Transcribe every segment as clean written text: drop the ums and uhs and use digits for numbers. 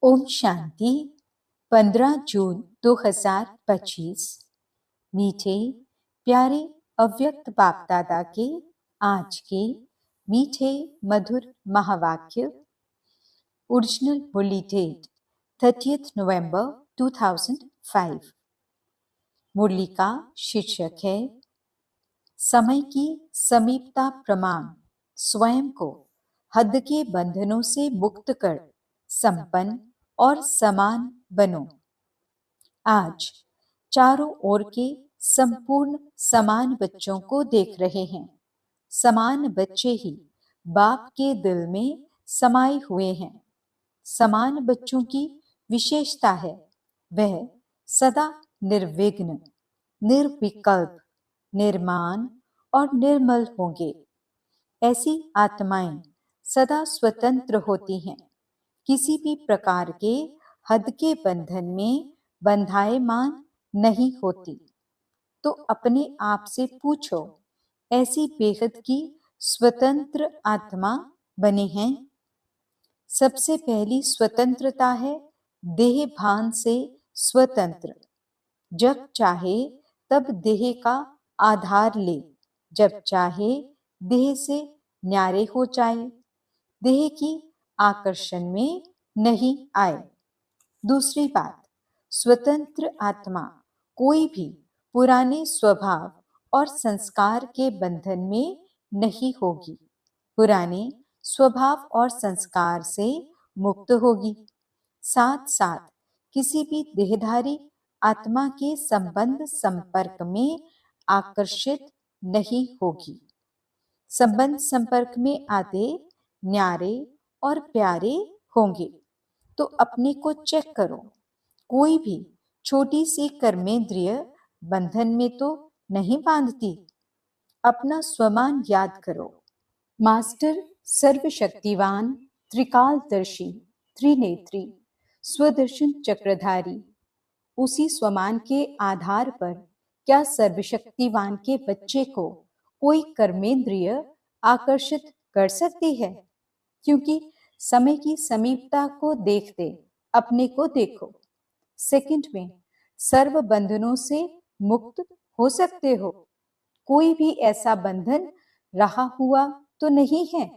ओम शांति 15 जून 2025। मीठे प्यारे अव्यक्त बाप दादा के आज के मीठे मधुर महावाक्य। ओरिजिनल मुरली डेट 30 नवंबर 2005। मुरली का शीर्षक है समय की समीपता प्रमाण। स्वयं को हद के बंधनों से मुक्त कर संपन्न और समान बनो। आज चारों ओर के संपूर्ण समान बच्चों को देख रहे हैं। समान बच्चे ही बाप के दिल में समाये हुए हैं। समान बच्चों की विशेषता है वह सदा निर्विघ्न, निर्विकल्प, निर्माण और निर्मल होंगे। ऐसी आत्माएं सदा स्वतंत्र होती हैं, किसी भी प्रकार के हद के बंधन में बंधायमान नहीं होती। तो अपने आप से पूछो, ऐसी बेहद की स्वतंत्र आत्मा बने हैं? सबसे पहली स्वतंत्रता है देह भान से स्वतंत्र। जब चाहे तब देह का आधार ले, जब चाहे देह से न्यारे हो जाए, देह की आकर्षण में नहीं आए। दूसरी बात, स्वतंत्र आत्मा कोई भी पुराने स्वभाव और संस्कार के बंधन में नहीं होगी। पुराने स्वभाव और संस्कार से मुक्त होगी। साथ साथ किसी भी देहधारी आत्मा के संबंध संपर्क में आकर्षित नहीं होगी। संबंध संपर्क में आते न्यारे और प्यारे होंगे। तो अपने को चेक करो, कोई भी छोटी सी कर्मेंद्रिय बंधन में तो नहीं बांधती। अपना स्वमान याद करो। मास्टर सर्वशक्तिवान, त्रिकालदर्शी, त्रिनेत्री, स्वदर्शन चक्रधारी, उसी स्वमान के आधार पर क्या सर्वशक्तिवान के बच्चे को कोई कर्मेंद्रिय आकर्षित कर सकती है? क्योंकि समय की समीपता को देखते अपने को देखो। सेकंड में सर्व बंधनों से मुक्त हो सकते हो। कोई भी ऐसा बंधन रहा हुआ तो नहीं है,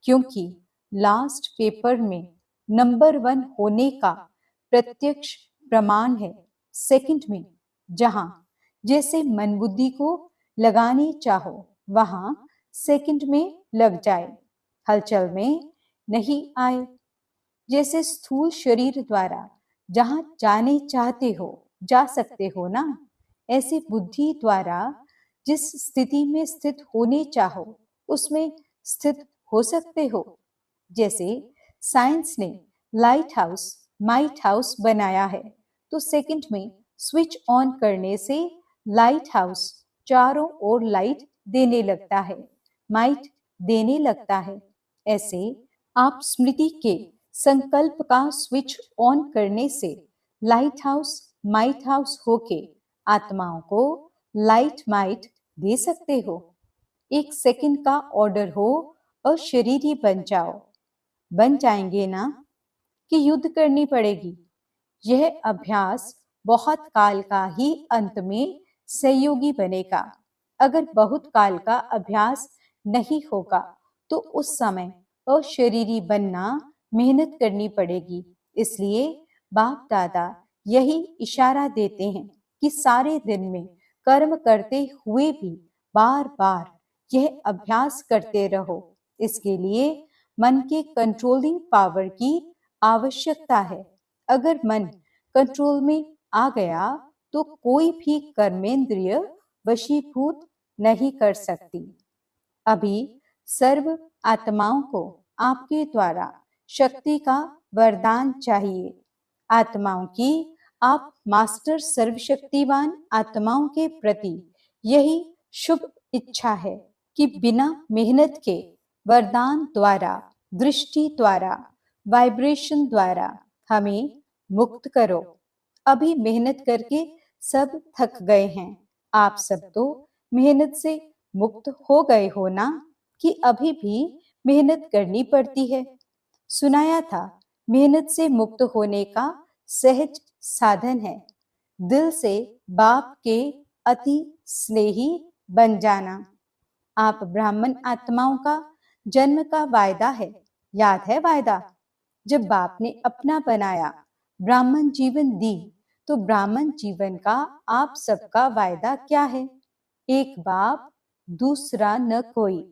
क्योंकि लास्ट पेपर में नंबर 1 होने का प्रत्यक्ष प्रमाण है। सेकंड में जहां जैसे मन बुद्धि को लगाने चाहो वहां सेकंड में लग जाए, हलचल में नहीं आए। जैसे स्थूल शरीर द्वारा जहां जाने चाहते हो जा सकते हो ना, ऐसे बुद्धि द्वारा जिस स्थिति में स्थित होने चाहो उसमें स्थित हो सकते हो। जैसे साइंस ने लाइट हाउस माइट हाउस बनाया है, तो सेकंड में स्विच ऑन करने से लाइट हाउस चारों ओर लाइट देने लगता है, माइट देने लगता है। ऐसे आप स्मृति के संकल्प का स्विच ऑन करने से लाइट हाउस माइट हाउस होके आत्माओं को लाइट माइट दे सकते हो। एक सेकंड का ऑर्डर हो और शरीरी बन जाओ। बन जाएंगे ना कि युद्ध करनी पड़ेगी? यह अभ्यास बहुत काल का ही अंत में सहयोगी बनेगा। अगर बहुत काल का अभ्यास नहीं होगा तो उस समय अशरीरी बनना मेहनत करनी पड़ेगी। इसलिए बाप दादा यही इशारा देते हैं कि सारे दिन में कर्म करते हुए भी बार बार यह अभ्यास करते रहो। इसके लिए मन के कंट्रोलिंग पावर की आवश्यकता है। अगर मन कंट्रोल में आ गया तो कोई भी कर्मेंद्रिय वशीभूत नहीं कर सकती। अभी सर्व आत्माओं को आपके द्वारा शक्ति का वरदान चाहिए। आत्माओं की आप मास्टर सर्वशक्तिवान आत्माओं के प्रति यही शुभ इच्छा है कि बिना मेहनत के वरदान द्वारा, दृष्टि द्वारा, वाइब्रेशन द्वारा हमें मुक्त करो। अभी मेहनत करके सब थक गए हैं। आप सब तो मेहनत से मुक्त हो गए हो ना, कि अभी भी मेहनत करनी पड़ती है? सुनाया था मेहनत से मुक्त होने का सहज साधन है। दिल से बाप के अति स्नेही बन जाना। आप ब्राह्मण आत्माओं का जन्म का वायदा है, याद है वायदा? जब बाप ने अपना बनाया, ब्राह्मण जीवन दी, तो ब्राह्मण जीवन का आप सबका वायदा क्या है? एक बाप, दूसरा न कोई।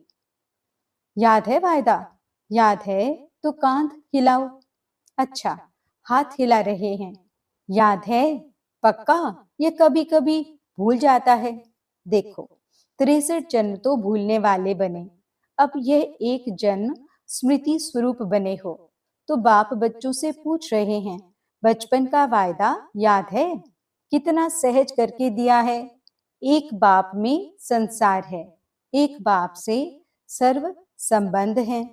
याद है वायदा? याद है तो कांध हिलाओ। अच्छा, हाथ हिला रहे हैं। याद है? पक्का? ये कभी कभी भूल जाता है। देखो, 63 जन्म तो भूलने वाले बने, अब यह एक जन्म स्मृति स्वरूप बने हो। तो बाप बच्चों से पूछ रहे हैं, बचपन का वायदा याद है? कितना सहज करके दिया है। एक बाप में संसार है, एक बाप से सर्व संबंध हैं,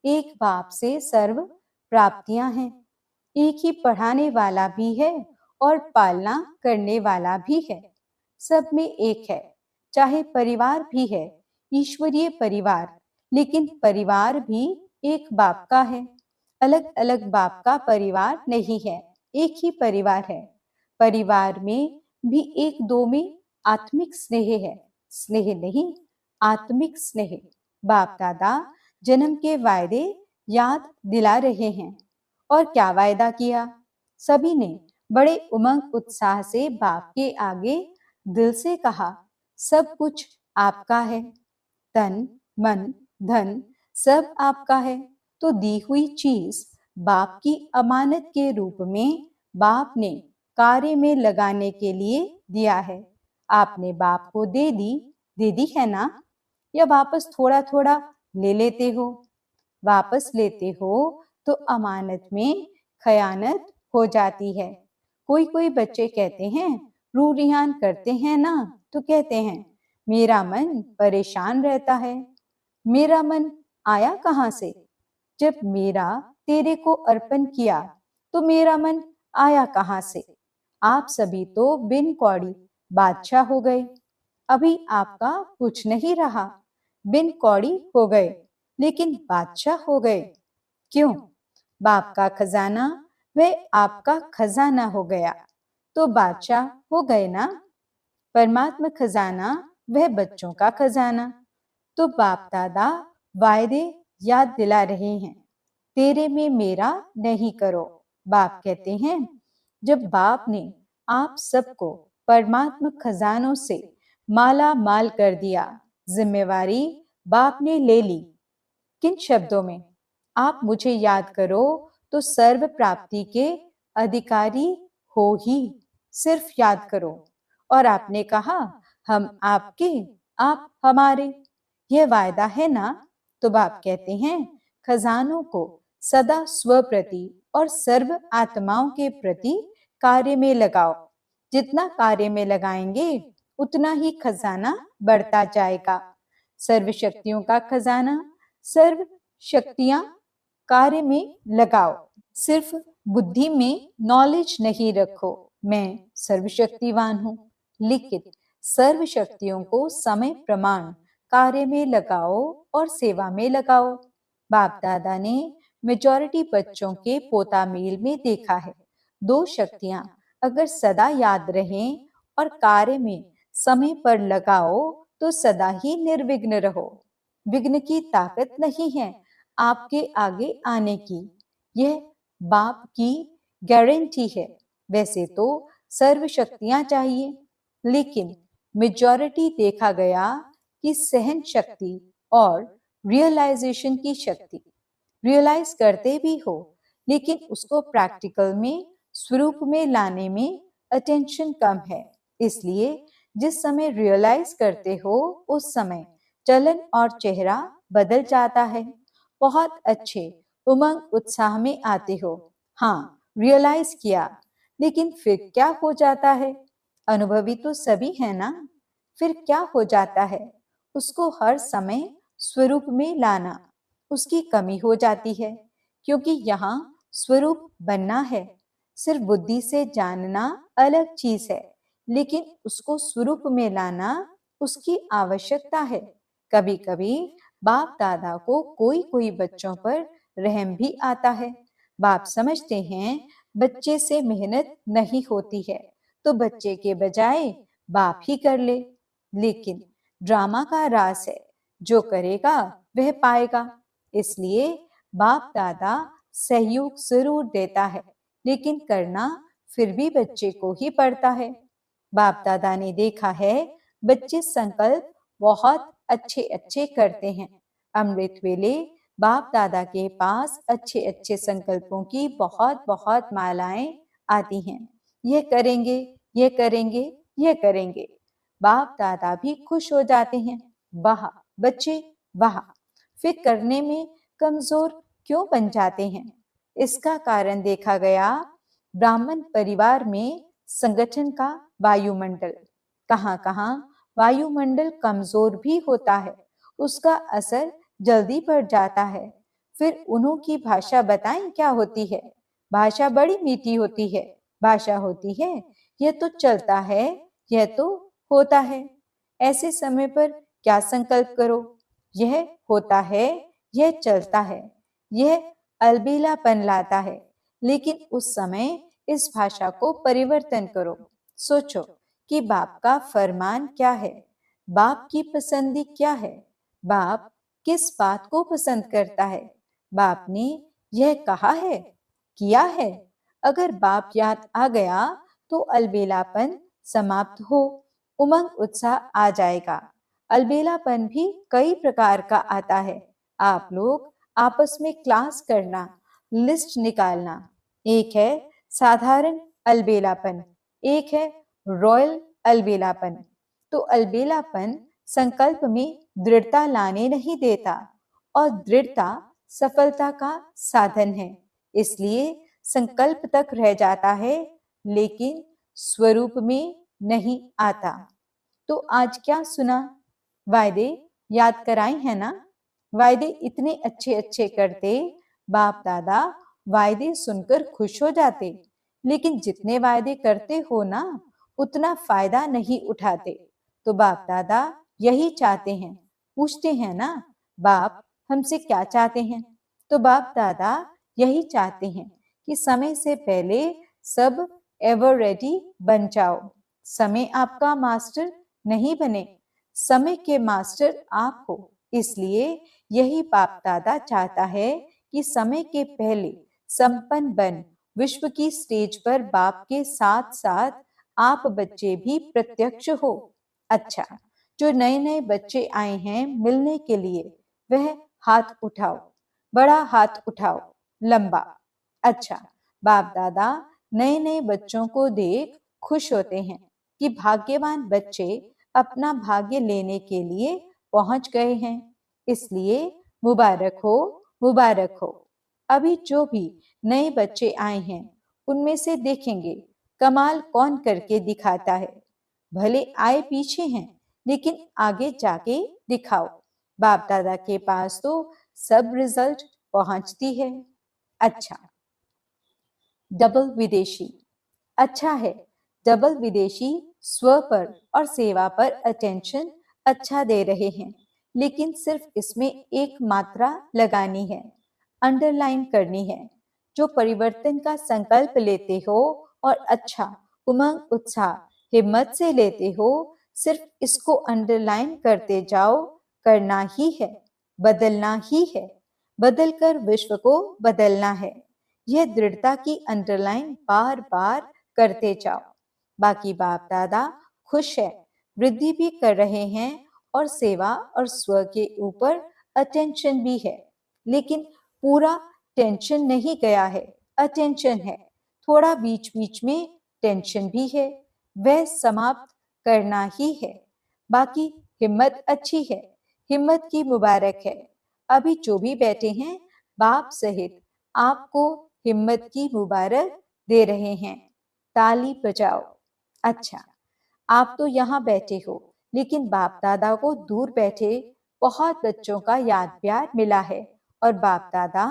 एक बाप से सर्व प्राप्तियां हैं। एक ही पढ़ाने वाला भी है और पालना करने वाला भी है। सब में एक है। चाहे परिवार भी है, ईश्वरीय परिवार, लेकिन परिवार भी एक बाप का है। अलग अलग बाप का परिवार नहीं है, एक ही परिवार है। परिवार में भी एक दो में आत्मिक स्नेह है, स्नेह नहीं, आत्मिक स्नेह। बाप दादा जन्म के वायदे याद दिला रहे हैं। और क्या वायदा किया? सभी ने बड़े उमंग उत्साह से बाप के आगे दिल से कहा, सब कुछ आपका है, तन मन धन सब आपका है। तो दी हुई चीज बाप की अमानत के रूप में बाप ने कार्य में लगाने के लिए दिया है। आपने बाप को दे दी है ना? या वापस थोड़ा थोड़ा ले लेते हो? वापस लेते हो तो अमानत में खयानत हो जाती है। कोई कोई बच्चे कहते हैं, रू रिहान करते हैं ना, तो कहते हैं मेरा मन परेशान रहता है। मेरा मन आया कहाँ से? जब मेरा तेरे को अर्पण किया तो मेरा मन आया कहाँ से? आप सभी तो बिन कौड़ी बादशाह हो गए। अभी आपका कुछ नहीं रहा, बिन कौड़ी हो गए लेकिन बादशाह हो गए। क्यों? बाप का खजाना वह आपका खजाना हो गया, तो बादशाह हो गए ना। परमात्मा खजाना वह बच्चों का खजाना। तो बाप दादा वायदे याद दिला रहे हैं, तेरे में मेरा नहीं करो। बाप कहते हैं, जब बाप ने आप सबको परमात्मा खजानों से माला माल कर दिया, जिम्मेवारी बाप ने ले ली। किन शब्दों में? आप मुझे याद करो तो सर्व प्राप्ति के अधिकारी हो ही, सिर्फ याद करो। और आपने कहा, हम आपके, आप हमारे, यह वायदा है ना? तो बाप कहते हैं, खजानों को सदा स्व प्रति और सर्व आत्माओं के प्रति कार्य में लगाओ। जितना कार्य में लगाएंगे उतना ही खजाना बढ़ता जाएगा। सर्व शक्तियों का खजाना, सर्व शक्तियां कार्य में लगाओ। सिर्फ बुद्धि में नॉलेज नहीं रखो, मैं सर्वशक्तिवान हूं, लेकिन सर्व शक्तियों को समय प्रमाण कार्य में लगाओ और सेवा में लगाओ। बाप दादा ने मेजॉरिटी बच्चों के पोता मेल में देखा है, दो शक्तियां अगर सदा याद रहें और कार्य में समय पर लगाओ तो सदा ही निर्विघ्न रहो। विघ्न की ताकत नहीं है आपके आगे आने की, यह बाप की गारंटी है। वैसे तो सर्व शक्तियां चाहिए, लेकिन मेजॉरिटी देखा गया कि सहन शक्ति और रियलाइजेशन की शक्ति, रियलाइज करते भी हो लेकिन उसको प्रैक्टिकल में स्वरूप में लाने में अटेंशन कम है। इसलिए जिस समय रियलाइज करते हो उस समय चलन और चेहरा बदल जाता है। बहुत अच्छे उमंग उत्साह में आते हो, हाँ रियलाइज किया, लेकिन फिर क्या हो जाता है? अनुभवी तो सभी है ना। फिर क्या हो जाता है? उसको हर समय स्वरूप में लाना, उसकी कमी हो जाती है, क्योंकि यहाँ स्वरूप बनना है। सिर्फ बुद्धि से जानना अलग चीज है, लेकिन उसको स्वरूप में लाना उसकी आवश्यकता है। कभी कभी बाप दादा को कोई कोई बच्चों पर रहम भी आता है। बाप समझते हैं बच्चे से मेहनत नहीं होती है, तो बच्चे के बजाय बाप ही कर ले। लेकिन ड्रामा का रास है, जो करेगा वह पाएगा। इसलिए बाप दादा सहयोग जरूर देता है, लेकिन करना फिर भी बच्चे को ही पड़ता है। बाप दादा ने देखा है बच्चे संकल्प बहुत अच्छे अच्छे करते हैं। अमृत वेले बाप दादा के पास अच्छे अच्छे संकल्पों की बहुत बहुत मालाएं आती हैं। यह करेंगे, यह करेंगे, यह करेंगे। बाप दादा भी खुश हो जाते हैं। वाह बच्चे वाह! फिर करने में कमजोर क्यों बन जाते हैं? इसका कारण देखा गया ब्राह्मण परिवार में संगठन का वायुमंडल। कहाँ कहाँ वायुमंडल कमजोर भी होता है, उसका असर जल्दी पड़ जाता है। फिर उन्हों की भाषा बताएं क्या होती है? भाषा बड़ी मीठी होती है। भाषा होती है, यह तो चलता है, यह तो होता है। ऐसे समय पर क्या संकल्प करो? यह होता है, यह चलता है, यह अलबेलापन लाता है। लेकिन उस समय इस भाषा को परिवर्तन करो। सोचो कि बाप का फरमान क्या है, बाप की पसंदी क्या है, बाप किस बात को पसंद करता है। बाप ने यह कहा है, किया है। अगर बाप याद आ गया तो अलबेलापन समाप्त हो, उमंग उत्साह आ जाएगा। अलबेलापन भी कई प्रकार का आता है। आप लोग आपस में क्लास करना, लिस्ट निकालना। एक है साधारण अलबेलापन, एक है रॉयल अलबेलापन। तो अलबेलापन संकल्प में दृढ़ता लाने नहीं देता, और दृढ़ता सफलता का साधन है। इसलिए संकल्प तक रह जाता है, लेकिन स्वरूप में नहीं आता। तो आज क्या सुना? वायदे याद कराए हैं ना? वायदे इतने अच्छे अच्छे करते, बाप दादा वायदे सुनकर खुश हो जाते। लेकिन जितने वायदे करते हो ना, उतना फायदा नहीं उठाते। तो बाप दादा यही चाहते हैं। पूछते हैं ना, बाप हमसे क्या चाहते हैं? तो बाप दादा यही चाहते हैं कि समय से पहले सब एवर रेडी बन जाओ। समय आपका मास्टर नहीं बने, समय के मास्टर आप हो। इसलिए यही बाप दादा चाहता है कि समय के पहले संपन्न बन विश्व की स्टेज पर बाप के साथ साथ आप बच्चे भी प्रत्यक्ष हो। अच्छा, जो नए नए बच्चे आए हैं मिलने के लिए, वह हाथ उठाओ, बड़ा हाथ उठाओ, लंबा। अच्छा, बाप दादा नए नए बच्चों को देख खुश होते हैं कि भाग्यवान बच्चे अपना भाग्य लेने के लिए पहुंच गए हैं। इसलिए मुबारक हो, मुबारक हो। अभी जो भी नए बच्चे आए हैं, उनमें से देखेंगे कमाल कौन करके दिखाता है। भले आए पीछे हैं, लेकिन आगे जाके दिखाओ। बाप दादा के पास तो सब रिजल्ट पहुंचती है। अच्छा, डबल विदेशी। अच्छा है, डबल विदेशी स्व पर और सेवा पर अटेंशन अच्छा दे रहे हैं, लेकिन सिर्फ इसमें एक मात्रा लगानी है, अंडरलाइन करनी है। जो परिवर्तन का संकल्प लेते हो और अच्छा उमंग उत्साह हिम्मत से लेते हो, सिर्फ इसको अंडरलाइन करते जाओ। करना ही है, बदलना ही है, बदलकर विश्व को बदलना है। यह दृढ़ता की अंडरलाइन बार बार करते जाओ। बाकी बाप दादा खुश है, वृद्धि भी कर रहे हैं, और सेवा और स्व के ऊपर अटेंशन भी है। लेकिन पूरा टेंशन नहीं गया है, अटेंशन है। थोड़ा बीच बीच में टेंशन भी है, वह समाप्त करना ही है। बाकी हिम्मत अच्छी है, हिम्मत की मुबारक है। अभी जो भी बैठे हैं, बाप सहित आपको हिम्मत की मुबारक दे रहे हैं। ताली बजाओ। अच्छा, आप तो यहाँ बैठे हो, लेकिन बाप दादा को दूर बैठे बहुत बच्चों का याद प्यार मिला है, और बाप दादा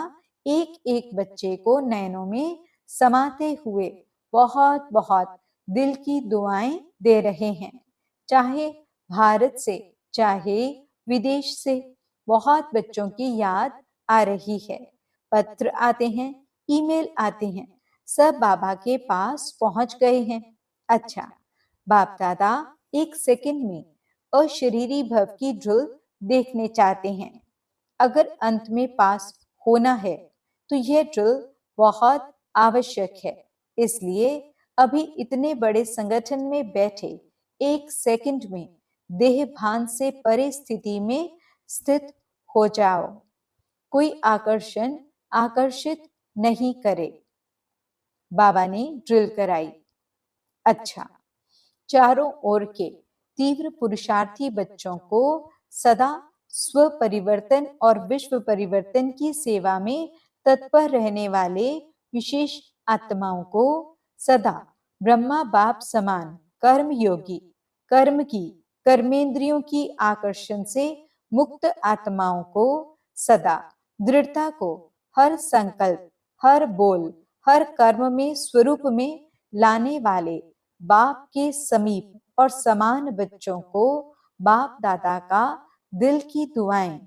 एक एक बच्चे को नैनों में समाते हुए बहुत बहुत दिल की दुआएं दे रहे हैं। चाहे भारत से, चाहे विदेश से, बहुत बच्चों की याद आ रही है। पत्र आते हैं, ईमेल आते हैं, सब बाबा के पास पहुंच गए हैं। अच्छा, बाप दादा 1 सेकंड में अशरीरी भव की ड्रिल देखने चाहते हैं। अगर अंत में पास होना है तो यह ड्रिल बहुत आवश्यक है। इसलिए अभी इतने बड़े संगठन में बैठे 1 सेकंड में देह भान से परे स्थिति में स्थित हो जाओ। कोई आकर्षण आकर्षित नहीं करे। बाबा ने ड्रिल कराई। अच्छा, चारों ओर के तीव्र पुरुषार्थी बच्चों को सदा स्व परिवर्तन और विश्व परिवर्तन की सेवा में तत्पर रहने वाले विशेष आत्माओं को सदा ब्रह्मा बाप समान कर्म योगी, कर्म की, कर्मेंद्रियों की आकर्षण से मुक्त आत्माओं को सदा दृढ़ता को हर संकल्प, हर बोल, हर कर्म में स्वरूप में लाने वाले बाप के समीप और समान बच्चों को बाप दादा का दिल की दुआएं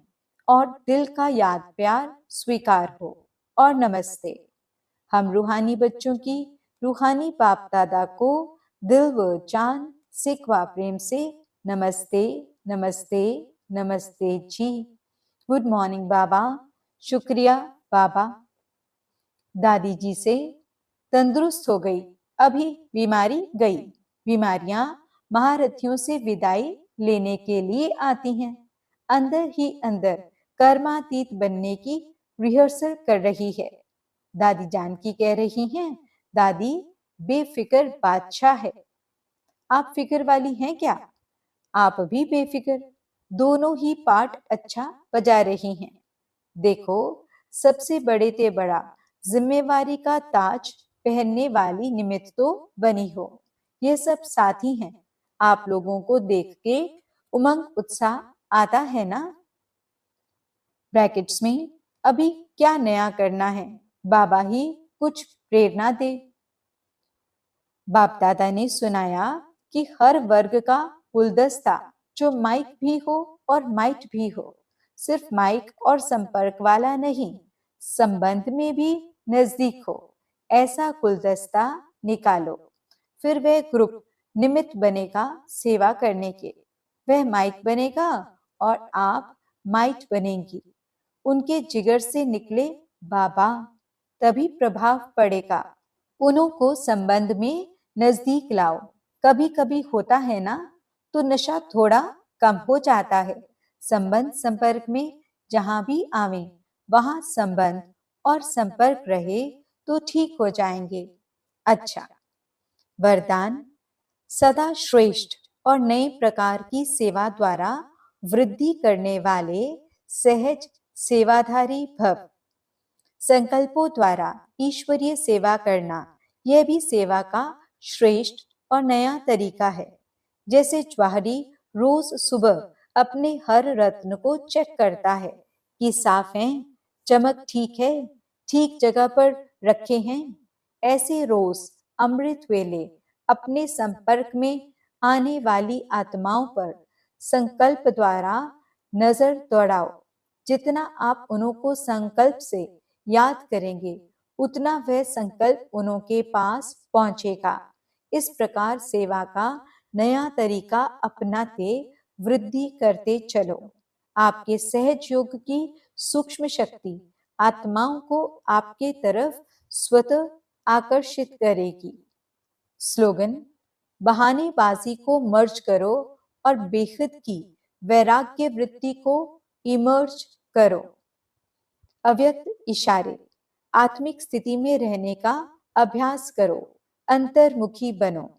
और दिल का याद प्यार स्वीकार हो और नमस्ते। हम रूहानी बच्चों की रूहानी बाप दादा को दिल व जान सिकवा प्रेम से नमस्ते नमस्ते नमस्ते जी। गुड मॉर्निंग बाबा। शुक्रिया बाबा। दादी जी से तंदुरुस्त हो गई, अभी बीमारी गई। बीमारियां महारथियों से विदाई लेने के लिए आती हैं। अंदर ही अंदर कर्मातीत बनने की रिहर्सल कर रही है। दादी जानकी कह रही हैं, दादी बेफिक्र बादशाह है। आप फिक्र वाली हैं क्या? आप भी बेफिक्र, दोनों ही पार्ट अच्छा बजा रही हैं। देखो, सबसे बड़े ते बड़ा जिम्मेवारी का ताज पहनने वाली निमित्त तो बनी हो। ये सब साथी हैं। आप लोगों को देख के उमंग उत्साह आता है ना? ब्रैकेट्स में अभी क्या नया करना है, बाबा ही कुछ प्रेरणा दे। बाप दादा ने सुनाया कि हर वर्ग का गुलदस्ता जो माइक भी हो और माइट भी हो, सिर्फ माइक और संपर्क वाला नहीं, संबंध में भी नजदीक हो, ऐसा गुलदस्ता निकालो। फिर वह ग्रुप निमित्त बनेगा सेवा करने के। वह माइक बनेगा और आप माइट बनेंगी। उनके जिगर से निकले बाबा, तभी प्रभाव पड़ेगा। उन्हों को संबंध में नजदीक लाओ। कभी कभी होता है ना, तो नशा थोड़ा कम हो जाता है। संबंध संपर्क में जहां भी आवे वहां संबंध और संपर्क रहे तो ठीक हो जाएंगे। अच्छा, वरदान सदा श्रेष्ठ और नए प्रकार की सेवा द्वारा वृद्धि करने वाले सहज सेवाधारी भव। संकल्पों द्वारा ईश्वरीय सेवा करना, यह भी सेवा का श्रेष्ठ और नया तरीका है। जैसे ज्वाहरी रोज सुबह अपने हर रत्न को चेक करता है कि साफ हैं, चमक ठीक है, ठीक जगह पर रखे हैं, ऐसे रोज अमृत वेले अपने संपर्क में आने वाली आत्माओं पर संकल्प द्वारा नजर दौड़ाओ। जितना आप उन्हों को संकल्प से याद करेंगे, उतना वह संकल्प उन्हों के पास पहुंचेगा। इस प्रकार सेवा का नया तरीका अपनाते वृद्धि करते चलो। आपके सहज योग की सूक्ष्म शक्ति आत्माओं को आपके तरफ स्वतः आकर्षित करेगी। स्लोगन, बहानेबाजी को मर्ज करो और बेखुद की वैराग्य वृत्ति को इमर्ज करो। अव्यक्त इशारे, आत्मिक स्थिति में रहने का अभ्यास करो, अंतर्मुखी बनो।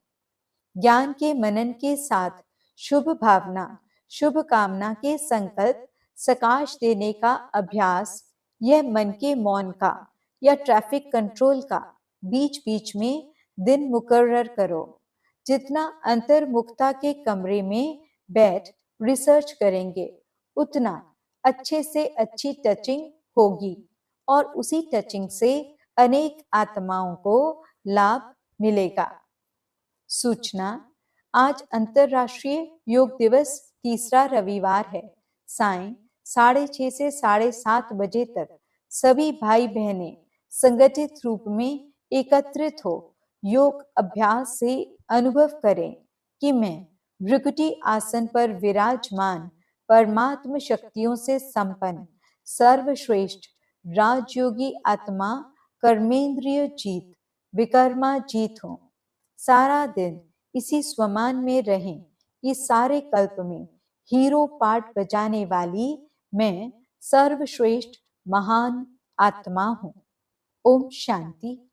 ज्ञान के मनन के साथ शुभ भावना, शुभ कामना के संकल्प सकाश देने का अभ्यास, यह मन के मौन का या ट्रैफिक कंट्रोल का बीच बीच में दिन मुकर्रर करो। जितना अंतर्मुखता के कमरे में बैठ रिसर्च करेंगे, उतना अच्छे से अच्छी टचिंग होगी और उसी टचिंग से अनेक आत्माओं को लाभ मिलेगा। सूचना, आज अंतरराष्ट्रीय योग दिवस तीसरा रविवार है। सायं 6:30 से 7:30 बजे तक सभी भाई बहनें संगठित रूप में एकत्रित हो योग अभ्यास से अनुभव करें कि मैं भृकुटी आसन पर विराजमान परमात्म शक्तियों से संपन्न सर्वश्रेष्ठ राजयोगी आत्मा कर्मेंद्रिय जीत विकर्मा जीत हूँ। सारा दिन इसी स्वमान में रहें कि सारे कल्प में हीरो पार्ट बजाने वाली मैं सर्वश्रेष्ठ महान आत्मा हूँ। ओम शांति।